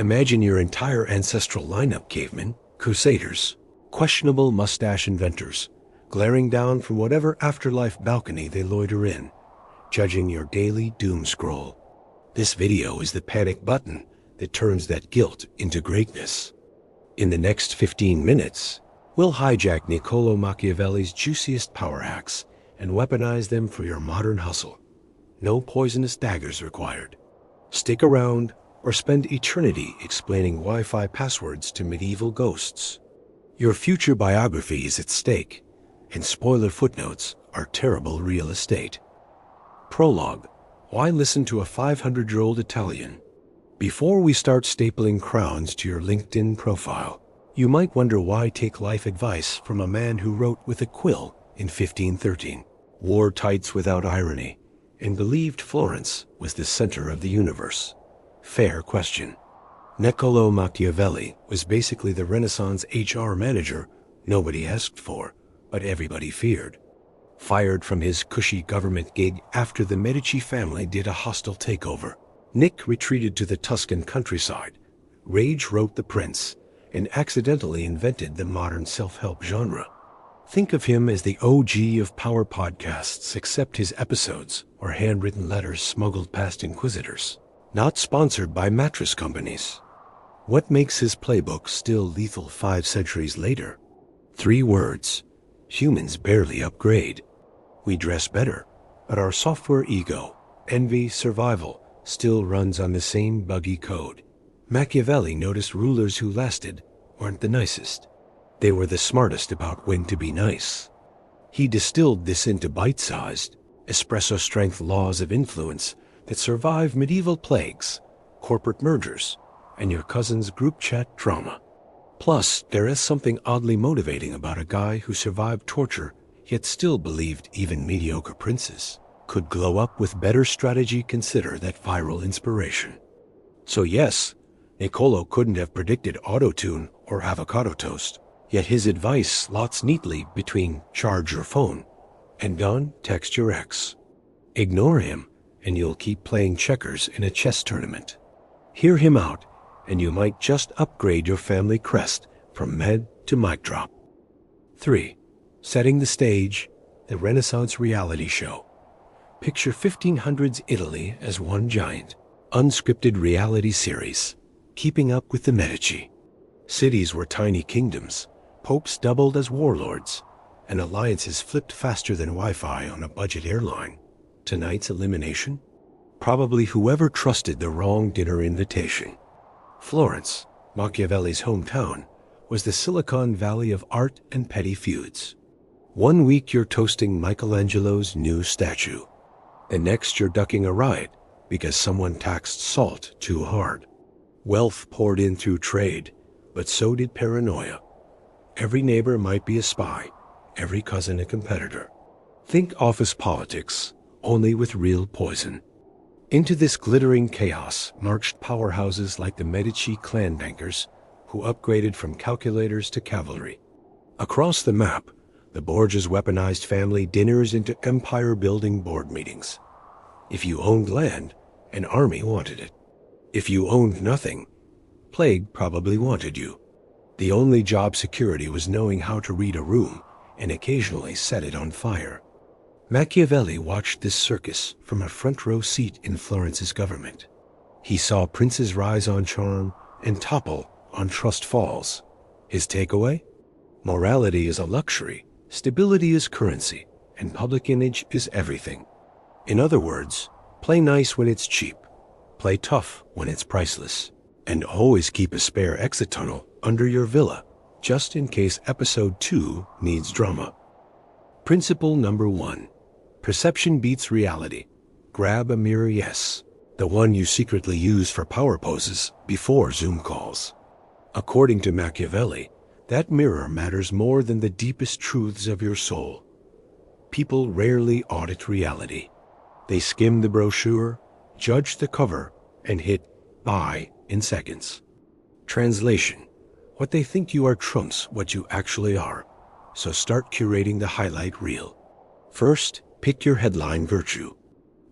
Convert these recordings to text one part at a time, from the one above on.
Imagine your entire ancestral lineup: cavemen, crusaders, questionable mustache inventors, glaring down from whatever afterlife balcony they loiter in, judging your daily doom scroll. This video is the panic button that turns that guilt into greatness. In the next 15 minutes, we'll hijack Niccolò Machiavelli's juiciest power hacks and weaponize them for your modern hustle. No poisonous daggers required. Stick around or spend eternity explaining Wi-Fi passwords to medieval ghosts. Your future biography is at stake, and spoiler footnotes are terrible real estate. Prologue: why listen to a 500-year-old Italian? Before we start stapling crowns to your LinkedIn profile, you might wonder why take life advice from a man who wrote with a quill in 1513, wore tights without irony, and believed Florence was the center of the universe. Fair question. Niccolò Machiavelli was basically the Renaissance HR manager nobody asked for, but everybody feared. Fired from his cushy government gig after the Medici family did a hostile takeover, Nick retreated to the Tuscan countryside, rage wrote The Prince, and accidentally invented the modern self-help genre. Think of him as the OG of power podcasts, except his episodes are handwritten letters smuggled past inquisitors, not sponsored by mattress companies. What makes his playbook still lethal 5 centuries later? 3 words: humans barely upgrade. We dress better, but our software ego, envy, survival, still runs on the same buggy code. Machiavelli noticed rulers who lasted weren't the nicest. They were the smartest about when to be nice. He distilled this into bite-sized, espresso-strength laws of influence that survive medieval plagues, corporate mergers, and your cousin's group chat drama. Plus, there is something oddly motivating about a guy who survived torture yet still believed even mediocre princes could glow up with better strategy. Consider that viral inspiration. So yes, Niccolò couldn't have predicted auto-tune or avocado toast, yet his advice slots neatly between charge your phone and don't text your ex. Ignore him and you'll keep playing checkers in a chess tournament. Hear him out and you might just upgrade your family crest from med to mic drop. 3. Setting the stage, the Renaissance reality show. Picture 1500s Italy as one giant, unscripted reality series, keeping up with the Medici. Cities were tiny kingdoms, popes doubled as warlords, and alliances flipped faster than Wi-Fi on a budget airline. Tonight's elimination? Probably whoever trusted the wrong dinner invitation. Florence, Machiavelli's hometown, was the Silicon Valley of art and petty feuds. One week you're toasting Michelangelo's new statue. The next you're ducking a riot because someone taxed salt too hard. Wealth poured in through trade, but so did paranoia. Every neighbor might be a spy, every cousin a competitor. Think office politics, only with real poison. Into this glittering chaos marched powerhouses like the Medici clan bankers, who upgraded from calculators to cavalry. Across the map, the Borgias weaponized family dinners into empire-building board meetings. If you owned land, an army wanted it. If you owned nothing, plague probably wanted you. The only job security was knowing how to read a room and occasionally set it on fire. Machiavelli watched this circus from a front-row seat in Florence's government. He saw princes rise on charm and topple on trust falls. His takeaway? Morality is a luxury, stability is currency, and public image is everything. In other words, play nice when it's cheap, play tough when it's priceless, and always keep a spare exit tunnel under your villa, just in case episode 2 needs drama. Principle number 1. Perception beats reality. Grab a mirror, yes, the one you secretly use for power poses before Zoom calls. According to Machiavelli, that mirror matters more than the deepest truths of your soul. People rarely audit reality. They skim the brochure, judge the cover, and hit buy in seconds. Translation: what they think you are trumps what you actually are. So start curating the highlight reel. First, pick your headline virtue.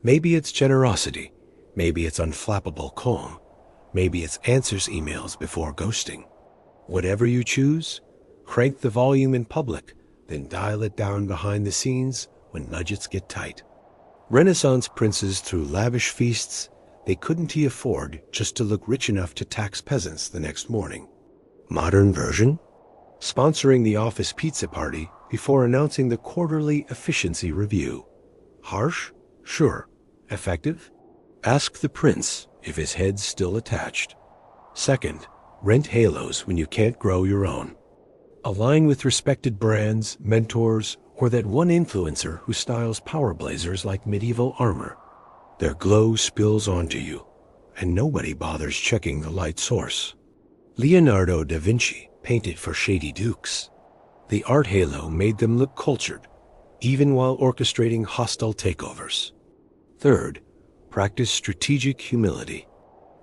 Maybe it's generosity, maybe it's unflappable calm, Maybe it's answers emails before ghosting. Whatever you choose, crank the volume in public, then dial it down behind the scenes when budgets get tight. Renaissance princes threw lavish feasts they couldn't afford just to look rich enough to tax peasants the next morning. Modern version? Sponsoring the office pizza party before announcing the quarterly efficiency review. Harsh? Sure. Effective? Ask the prince if his head's still attached. Second, rent halos when you can't grow your own. Align with respected brands, mentors, or that one influencer who styles power blazers like medieval armor. Their glow spills onto you, and nobody bothers checking the light source. Leonardo da Vinci painted for shady dukes. The art halo made them look cultured, even while orchestrating hostile takeovers. Third, practice strategic humility.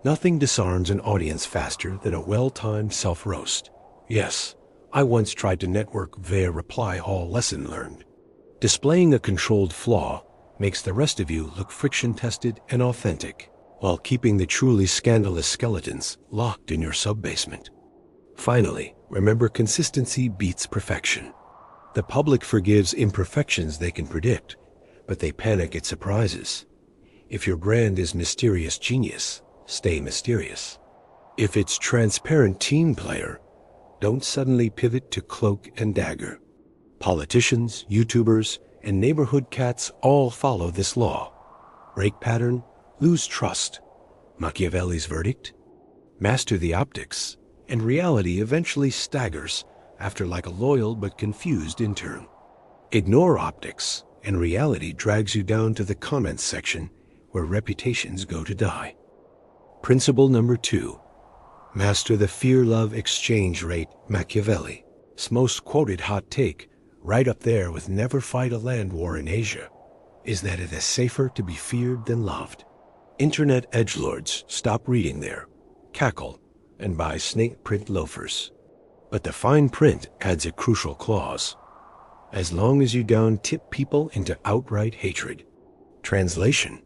Nothing disarms an audience faster than a well-timed self-roast. Yes, I once tried to network via reply all lesson learned. Displaying a controlled flaw makes the rest of you look friction-tested and authentic, while keeping the truly scandalous skeletons locked in your sub-basement. Finally, remember consistency beats perfection. The public forgives imperfections they can predict, but they panic at surprises. If your brand is mysterious genius, stay mysterious. If it's transparent team player, don't suddenly pivot to cloak and dagger. Politicians, YouTubers, and neighborhood cats all follow this law. Break pattern, lose trust. Machiavelli's verdict? Master the optics, and reality eventually staggers after like a loyal but confused intern. Ignore optics, and reality drags you down to the comments section where reputations go to die. Principle number 2. Master the fear-love exchange rate, Machiavelli's most quoted hot take, right up there with never fight a land war in Asia, is that it is safer to be feared than loved. Internet edgelords stop reading there, cackle, and buy snake print loafers. But the fine print adds a crucial clause. As long as you don't tip people into outright hatred. Translation: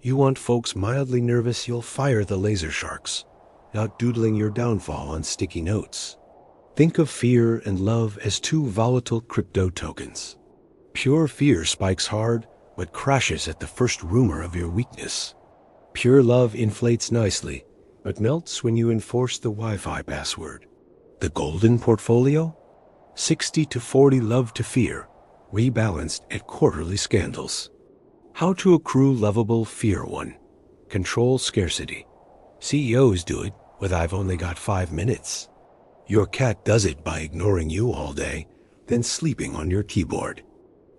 you want folks mildly nervous you'll fire the laser sharks, not doodling your downfall on sticky notes. Think of fear and love as two volatile crypto tokens. Pure fear spikes hard, but crashes at the first rumor of your weakness. Pure love inflates nicely, but melts when you enforce the Wi-Fi password. The golden portfolio? 60-40 love to fear, rebalanced at quarterly scandals. How to accrue lovable fear 1. Control scarcity. CEOs do it with "I've only got 5 minutes." Your cat does it by ignoring you all day, then sleeping on your keyboard.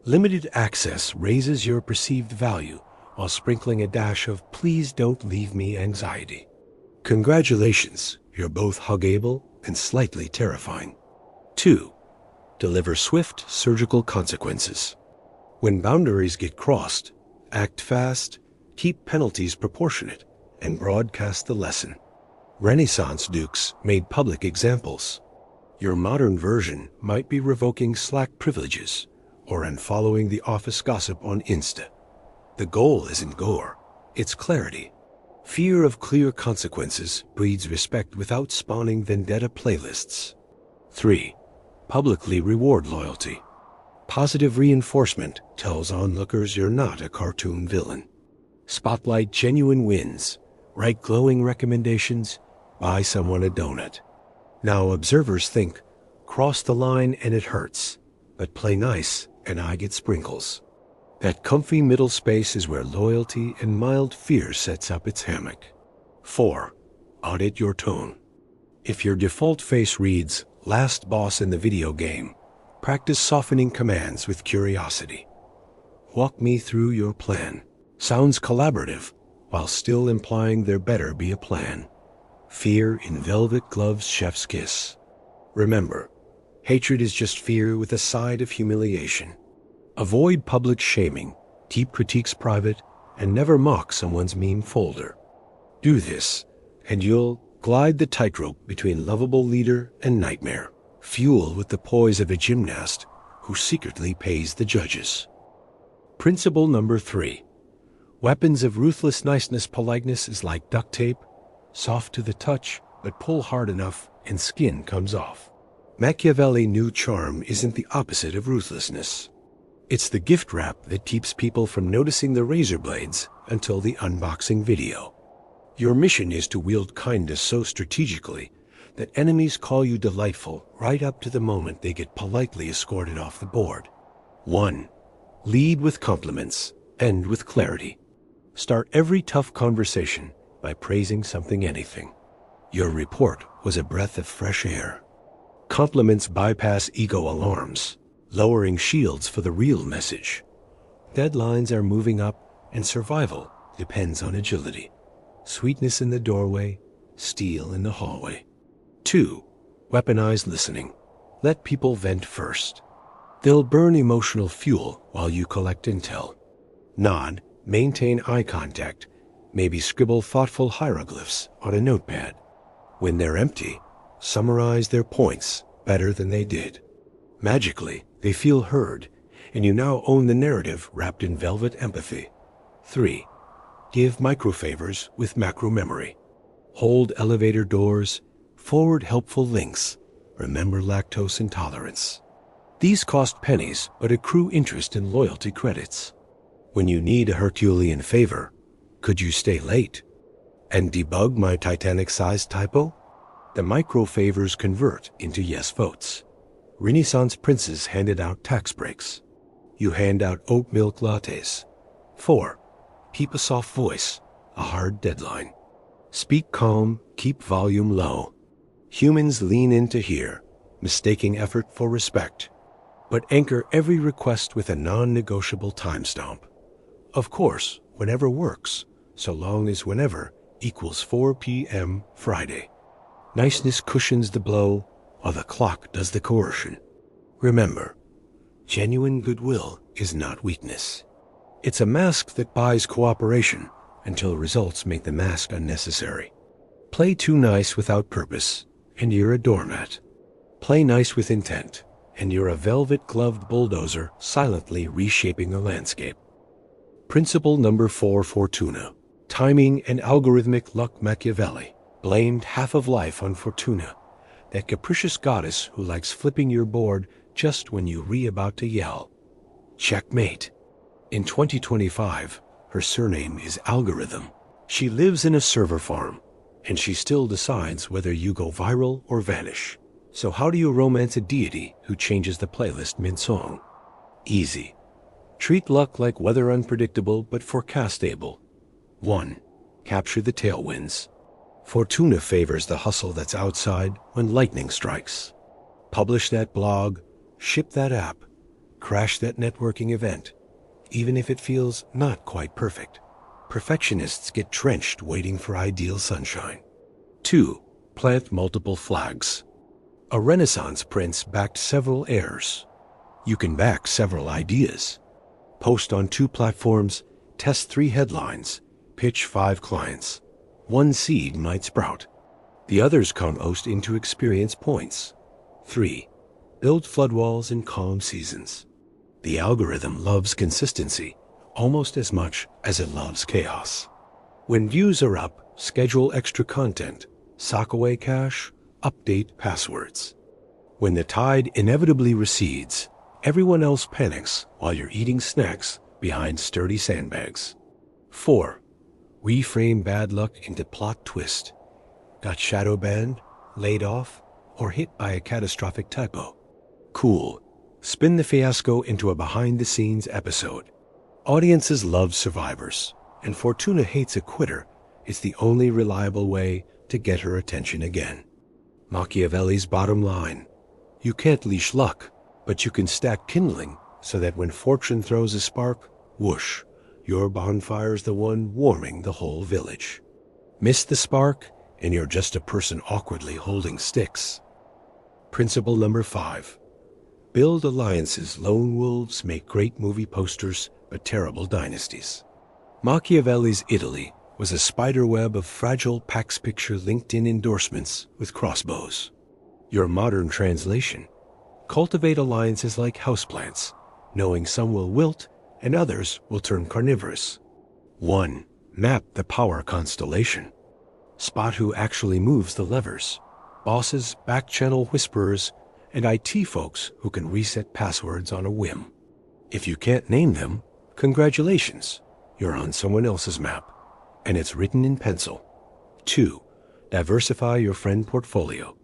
Limited access raises your perceived value while sprinkling a dash of "please don't leave me" anxiety. Congratulations, you're both huggable and slightly terrifying. 2. Deliver swift surgical consequences. When boundaries get crossed, act fast, keep penalties proportionate, and broadcast the lesson. Renaissance dukes made public examples. Your modern version might be revoking Slack privileges or unfollowing the office gossip on Insta. The goal isn't gore, it's clarity. Fear of clear consequences breeds respect without spawning vendetta playlists. 3. Publicly reward loyalty. Positive reinforcement tells onlookers you're not a cartoon villain. Spotlight genuine wins. Write glowing recommendations. Buy someone a donut. Now observers think, cross the line and it hurts, but play nice and I get sprinkles. That comfy middle space is where loyalty and mild fear sets up its hammock. 4. Audit your tone. If your default face reads, "last boss in the video game," practice softening commands with curiosity. "Walk me through your plan." Sounds collaborative, while still implying there better be a plan. Fear in velvet gloves chef's kiss. Remember, hatred is just fear with a side of humiliation. Avoid public shaming, keep critiques private, and never mock someone's meme folder. Do this, and you'll glide the tightrope between lovable leader and nightmare. Fuel with the poise of a gymnast who secretly pays the judges. Principle number 3. Weapons of ruthless niceness politeness is like duct tape. Soft to the touch, but pull hard enough and skin comes off. Machiavelli knew charm isn't the opposite of ruthlessness. It's the gift wrap that keeps people from noticing the razor blades until the unboxing video. Your mission is to wield kindness so strategically that enemies call you delightful right up to the moment they get politely escorted off the board. 1. Lead with compliments, end with clarity. Start every tough conversation by praising anything. Your report was a breath of fresh air. Compliments bypass ego alarms, lowering shields for the real message. Deadlines are moving up, and survival depends on agility. Sweetness in the doorway, steel in the hallway. 2. Weaponize listening. Let people vent first. They'll burn emotional fuel while you collect intel. Nod, maintain eye contact, maybe scribble thoughtful hieroglyphs on a notepad. When they're empty, summarize their points better than they did. Magically, they feel heard, and you now own the narrative wrapped in velvet empathy. 3. Give microfavors with macro memory. Hold elevator doors, forward helpful links, remember lactose intolerance. These cost pennies but accrue interest and loyalty credits. When you need a Herculean favor, could you stay late and debug my Titanic-sized typo? The micro-favors convert into yes votes. Renaissance princes handed out tax breaks. You hand out oat milk lattes. 4. Keep a soft voice, a hard deadline. Speak calm, keep volume low. Humans lean in to hear, mistaking effort for respect. But anchor every request with a non-negotiable time stamp. Of course, whenever works, so long as whenever equals 4 p.m. Friday. Niceness cushions the blow, while the clock does the coercion. Remember, genuine goodwill is not weakness. It's a mask that buys cooperation until results make the mask unnecessary. Play too nice without purpose, and you're a doormat. Play nice with intent, and you're a velvet-gloved bulldozer silently reshaping the landscape. Principle number 4, Fortuna. Timing and algorithmic luck. Machiavelli blamed half of life on Fortuna, that capricious goddess who likes flipping your board just when you're about to yell. Checkmate. In 2025, her surname is Algorithm. She lives in a server farm, and she still decides whether you go viral or vanish. So how do you romance a deity who changes the playlist mid-song? Easy. Treat luck like weather, unpredictable but forecastable. 1. Capture the tailwinds. Fortuna favors the hustle that's outside when lightning strikes. Publish that blog, ship that app, crash that networking event, even if it feels not quite perfect. Perfectionists get drenched waiting for ideal sunshine. 2. Plant multiple flags. A Renaissance prince backed several heirs. You can back several ideas. Post on 2 platforms, test 3 headlines, pitch 5 clients. 1 seed might sprout. The others compost into experience points. 3. Build flood walls in calm seasons. The algorithm loves consistency almost as much as it loves chaos. When views are up, schedule extra content, sock away cache, update passwords. When the tide inevitably recedes, everyone else panics while you're eating snacks behind sturdy sandbags. 4. Reframe bad luck into plot twist. Got shadow banned, laid off, or hit by a catastrophic typo? Cool. Spin the fiasco into a behind-the-scenes episode. Audiences love survivors, and Fortuna hates a quitter. It's the only reliable way to get her attention again. Machiavelli's bottom line. You can't leash luck, but you can stack kindling so that when fortune throws a spark, whoosh, your bonfire's the one warming the whole village. Miss the spark, and you're just a person awkwardly holding sticks. Principle number 5. Build alliances. Lone wolves make great movie posters, but terrible dynasties. Machiavelli's Italy was a spiderweb of fragile Pax Picture LinkedIn endorsements with crossbows. Your modern translation. Cultivate alliances like houseplants, knowing some will wilt and others will turn carnivorous. 1. Map the power constellation. Spot who actually moves the levers. Bosses, back-channel whisperers, and IT folks who can reset passwords on a whim. If you can't name them, congratulations, you're on someone else's map, and it's written in pencil. 2. Diversify your friend portfolio.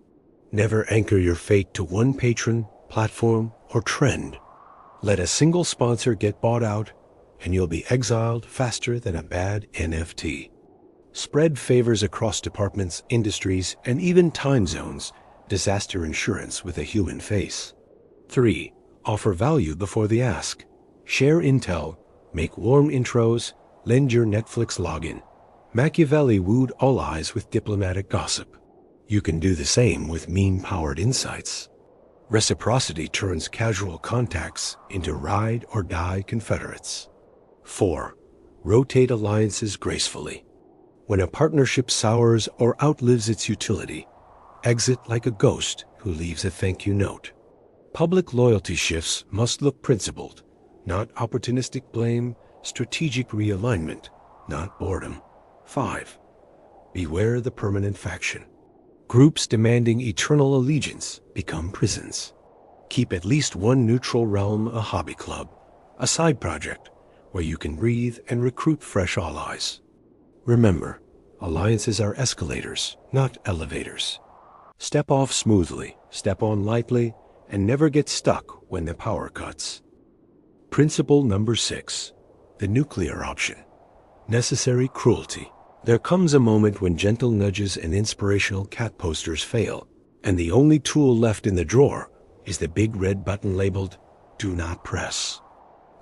Never anchor your fate to one patron, platform, or trend. Let a single sponsor get bought out, and you'll be exiled faster than a bad NFT. Spread favors across departments, industries, and even time zones. Disaster insurance with a human face. 3. Offer value before the ask. Share intel, make warm intros, lend your Netflix login. Machiavelli wooed all eyes with diplomatic gossip. You can do the same with meme-powered insights. Reciprocity turns casual contacts into ride-or-die confederates. 4. Rotate alliances gracefully. When a partnership sours or outlives its utility, exit like a ghost who leaves a thank-you note. Public loyalty shifts must look principled, not opportunistic blame, strategic realignment, not boredom. 5. Beware the permanent faction. Groups demanding eternal allegiance become prisons. Keep at least one neutral realm a hobby club, a side project where you can breathe and recruit fresh allies. Remember, alliances are escalators, not elevators. Step off smoothly, step on lightly, and never get stuck when the power cuts. Principle number 6. The nuclear option. Necessary cruelty. There comes a moment when gentle nudges and inspirational cat posters fail, and the only tool left in the drawer is the big red button labeled, "Do not press."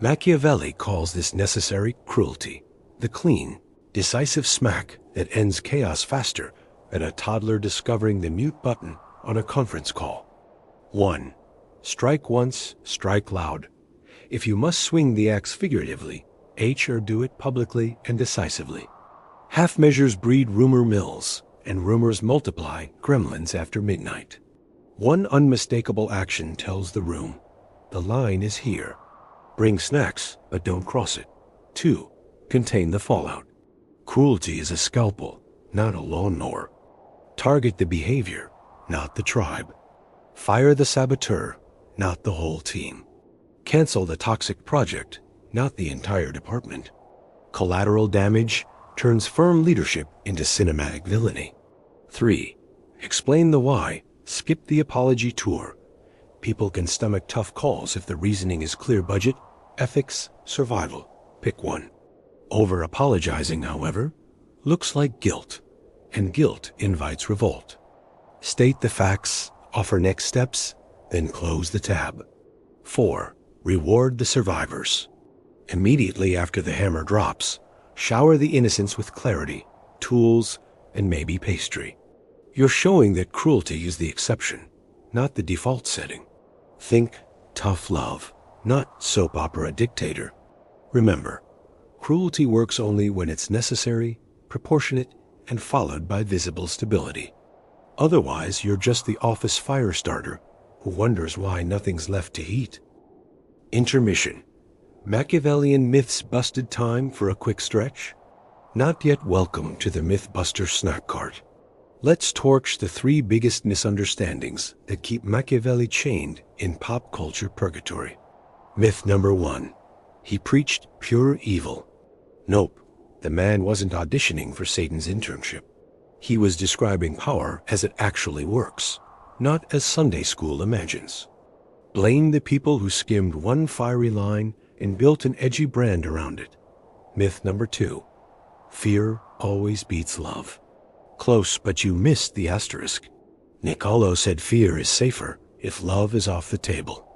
Machiavelli calls this necessary cruelty, the clean, decisive smack that ends chaos faster than a toddler discovering the mute button on a conference call. 1. Strike once, strike loud. If you must swing the axe figuratively, do it publicly and decisively. Half measures breed rumor mills, and rumors multiply gremlins after midnight. One unmistakable action tells the room, the line is here. Bring snacks, but don't cross it. 2. Contain the fallout. Cruelty is a scalpel, not a lawnmower. Target the behavior, not the tribe. Fire the saboteur, not the whole team. Cancel the toxic project, not the entire department. Collateral damage turns firm leadership into cinematic villainy. 3. Explain the why, skip the apology tour. People can stomach tough calls if the reasoning is clear: budget, ethics, survival. Pick one. Over-apologizing, however, looks like guilt, and guilt invites revolt. State the facts, offer next steps, then close the tab. 4. Reward the survivors. Immediately after the hammer drops, shower the innocents with clarity, tools, and maybe pastry. You're showing that cruelty is the exception, not the default setting. Think tough love, not soap opera dictator. Remember, cruelty works only when it's necessary, proportionate, and followed by visible stability. Otherwise, you're just the office fire starter who wonders why nothing's left to heat. Intermission. Machiavellian myths busted time for a quick stretch? Not yet welcome to the Mythbuster snack cart. Let's torch the 3 biggest misunderstandings that keep Machiavelli chained in pop culture purgatory. Myth number 1. He preached pure evil. Nope, the man wasn't auditioning for Satan's internship. He was describing power as it actually works, not as Sunday school imagines. Blame the people who skimmed one fiery line and built an edgy brand around it. Myth number 2. Fear always beats love. Close, but you missed the asterisk. Niccolò said fear is safer if love is off the table.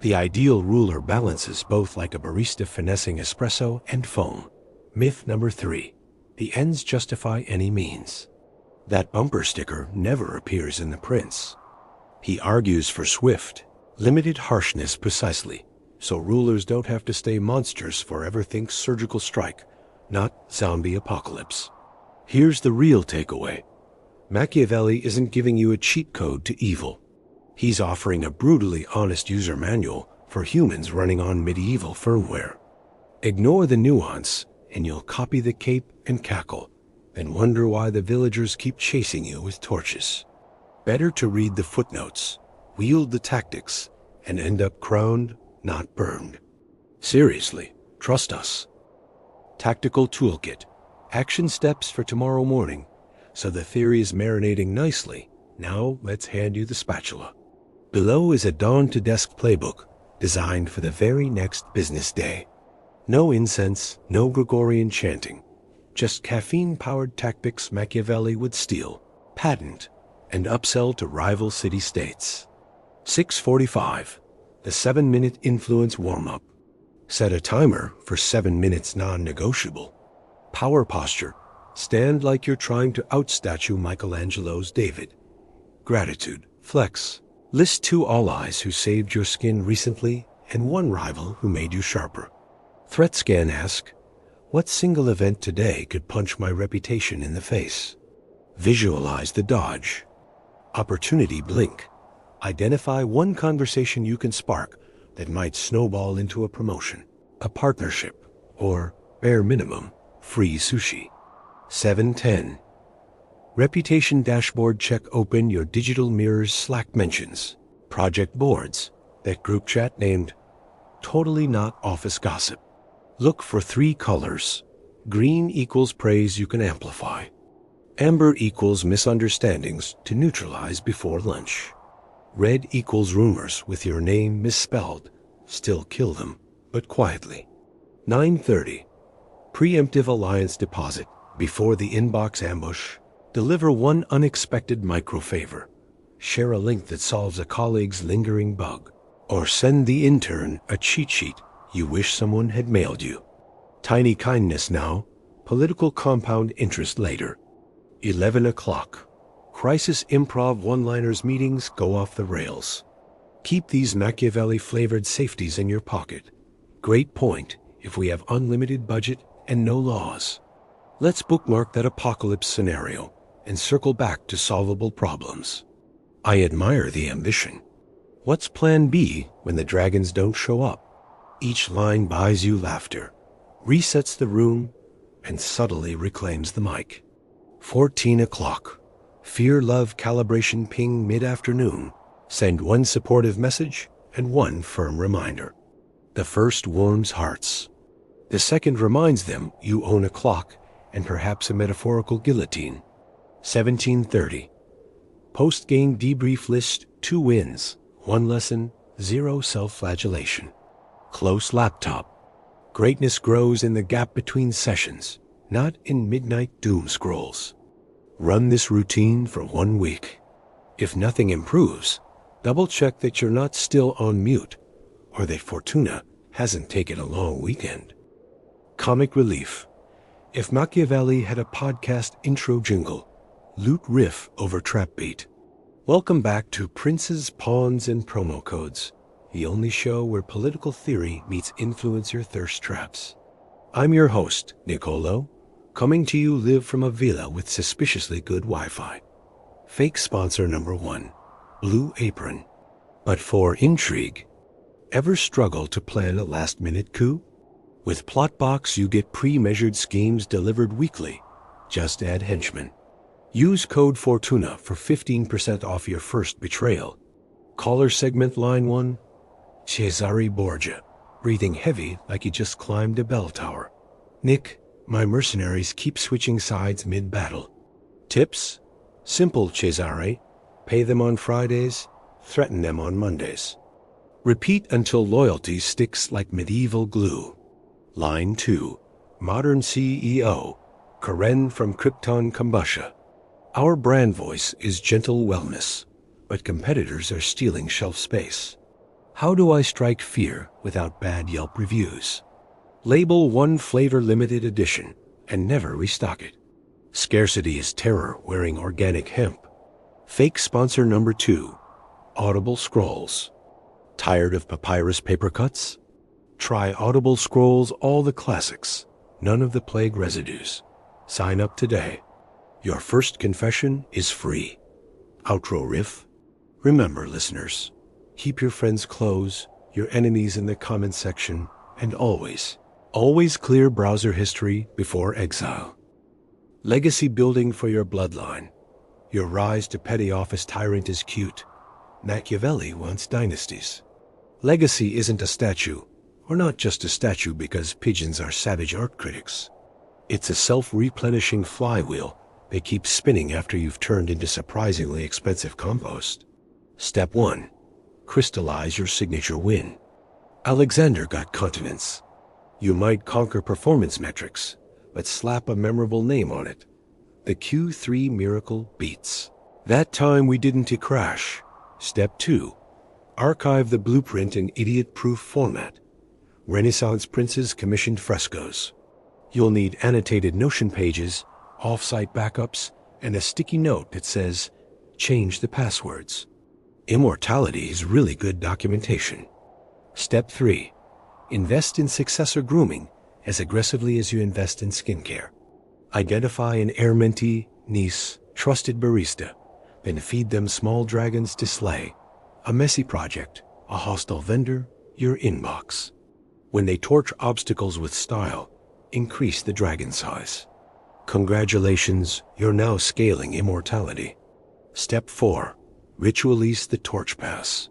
The ideal ruler balances both like a barista finessing espresso and foam. Myth number 3. The ends justify any means. That bumper sticker never appears in The Prince. He argues for swift, limited harshness precisely, so rulers don't have to stay monsters forever. Think surgical strike, not zombie apocalypse. Here's the real takeaway. Machiavelli isn't giving you a cheat code to evil. He's offering a brutally honest user manual for humans running on medieval firmware. Ignore the nuance, and you'll copy the cape and cackle. and wonder why the villagers keep chasing you with torches. Better to read the footnotes, wield the tactics, and end up crowned, not burned. Seriously, trust us. Tactical toolkit. Action steps for tomorrow morning. So the theory is marinating nicely. Now let's hand you the spatula. Below is a dawn-to-desk playbook designed for the very next business day. No incense, no Gregorian chanting. Just caffeine-powered tactics Machiavelli would steal, patent, and upsell to rival city-states. 6:45. The 7-minute influence warm-up. Set a timer for 7 minutes non-negotiable. Power posture. Stand like you're trying to outstatue Michelangelo's David. Gratitude. Flex. List 2 allies who saved your skin recently and 1 rival who made you sharper. Threat scan. Ask, what single event today could punch my reputation in the face? Visualize the dodge. Opportunity. Blink. Identify 1 conversation you can spark that might snowball into a promotion, a partnership, or, bare minimum, free sushi. 7:10. Reputation dashboard. Check. Open your digital mirror's Slack mentions, project boards, that group chat named Totally Not Office Gossip. Look for 3 colors. Green equals praise you can amplify. Amber equals misunderstandings to neutralize before lunch. Red equals rumors with your name misspelled. Still kill them, but quietly. 9:30. Preemptive alliance deposit. Before the inbox ambush, deliver 1 unexpected micro-favor. Share a link that solves a colleague's lingering bug. Or send the intern a cheat sheet you wish someone had mailed you. Tiny kindness now, political compound interest later. 11 o'clock. Crisis improv one-liners. Meetings go off the rails. Keep these Machiavelli-flavored safeties in your pocket. Great point if we have unlimited budget and no laws. Let's bookmark that apocalypse scenario and circle back to solvable problems. I admire the ambition. What's plan B when the dragons don't show up? Each line buys you laughter, resets the room, and subtly reclaims the mic. 14 o'clock. Fear-love calibration ping mid-afternoon. Send 1 supportive message and 1 firm reminder. The first warms hearts. The second reminds them you own a clock and perhaps a metaphorical guillotine. 17:30. Post-game debrief list. 2 wins, 1 lesson, 0 self-flagellation. Close laptop. Greatness grows in the gap between sessions, not in midnight doom scrolls. Run this routine for 1 week. If nothing improves, double-check that you're not still on mute, or that Fortuna hasn't taken a long weekend. Comic relief. If Machiavelli had a podcast intro jingle, loot riff over trap beat. Welcome back to Princes, Pawns, and Promo Codes, the only show where political theory meets influencer thirst traps. I'm your host, Niccolò, coming to you live from a villa with suspiciously good Wi-Fi. Fake sponsor number 1, Blue Apron. But for intrigue, ever struggle to plan a last-minute coup? With Plotbox, you get pre-measured schemes delivered weekly. Just add henchmen. Use code FORTUNA for 15% off your first betrayal. Caller segment line 1, Cesare Borgia, breathing heavy like he just climbed a bell tower. Nick, my mercenaries keep switching sides mid-battle. Tips? Simple, Cesare. Pay them on Fridays, threaten them on Mondays. Repeat until loyalty sticks like medieval glue. Line 2, modern CEO, Karen from Krypton Kombusha. Our brand voice is gentle wellness, but competitors are stealing shelf space. How do I strike fear without bad Yelp reviews? Label 1 flavor limited edition and never restock it. Scarcity is terror wearing organic hemp. Fake sponsor number 2, Audible Scrolls. Tired of papyrus paper cuts? Try Audible Scrolls, all the classics, none of the plague residues. Sign up today. Your first confession is free. Outro riff. Remember, listeners, keep your friends close, your enemies in the comment section, and always clear browser history before exile. Legacy building for your bloodline. Your rise to petty office tyrant is cute. Machiavelli wants dynasties. Legacy isn't a statue, or not just a statue because pigeons are savage art critics. It's a self-replenishing flywheel that keeps spinning after you've turned into surprisingly expensive compost. Step 1. Crystallize your signature win. Alexander got continence. You might conquer performance metrics, but slap a memorable name on it. The Q3 miracle beats. That time we didn't crash. Step 2. Archive the blueprint in idiot-proof format. Renaissance princes commissioned frescoes. You'll need annotated Notion pages, off-site backups, and a sticky note that says, change the passwords. Immortality is really good documentation. Step 3. Invest in successor grooming as aggressively as you invest in skincare. Identify an heir mentee, niece, trusted barista, then feed them small dragons to slay. A messy project, a hostile vendor, your inbox. When they torch obstacles with style, increase the dragon size. Congratulations, you're now scaling immortality. Step 4. Ritualize the torch pass.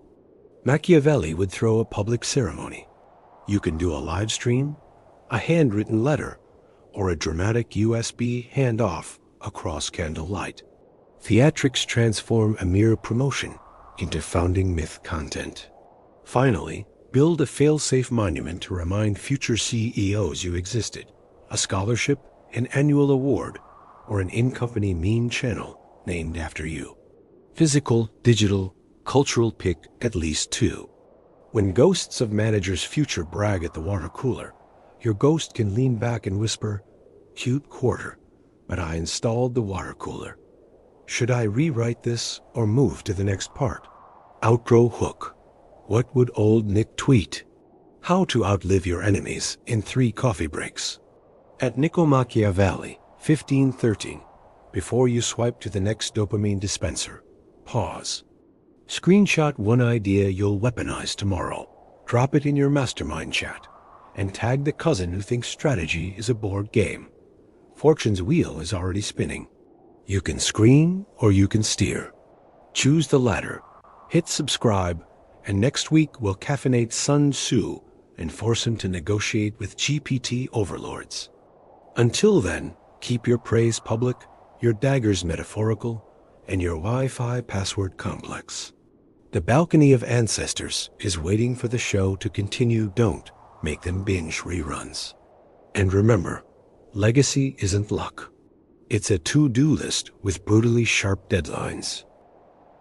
Machiavelli would throw a public ceremony. You can do a live stream, a handwritten letter, or a dramatic USB handoff across candlelight. Theatrics transform a mere promotion into founding myth content. Finally, build a fail-safe monument to remind future CEOs you existed, a scholarship, an annual award, or an in-company meme channel named after you. Physical, digital, cultural pick at least 2. When ghosts of managers' future brag at the water cooler, your ghost can lean back and whisper, cute quarter, but I installed the water cooler. Should I rewrite this or move to the next part? Outro hook. What would old Nick tweet? How to outlive your enemies in 3 coffee breaks. At Niccolò Machiavelli, 1513, before you swipe to the next dopamine dispenser, pause. Screenshot one idea you'll weaponize tomorrow. Drop it in your mastermind chat, and tag the cousin who thinks strategy is a board game. Fortune's wheel is already spinning. You can screen or you can steer. Choose the latter. Hit subscribe, and next week we'll caffeinate Sun Tzu and force him to negotiate with GPT overlords. Until then, keep your praise public, your daggers metaphorical, and your Wi-Fi password complex. The balcony of ancestors is waiting for the show to continue. Don't make them binge reruns. And remember, legacy isn't luck. It's a to-do list with brutally sharp deadlines.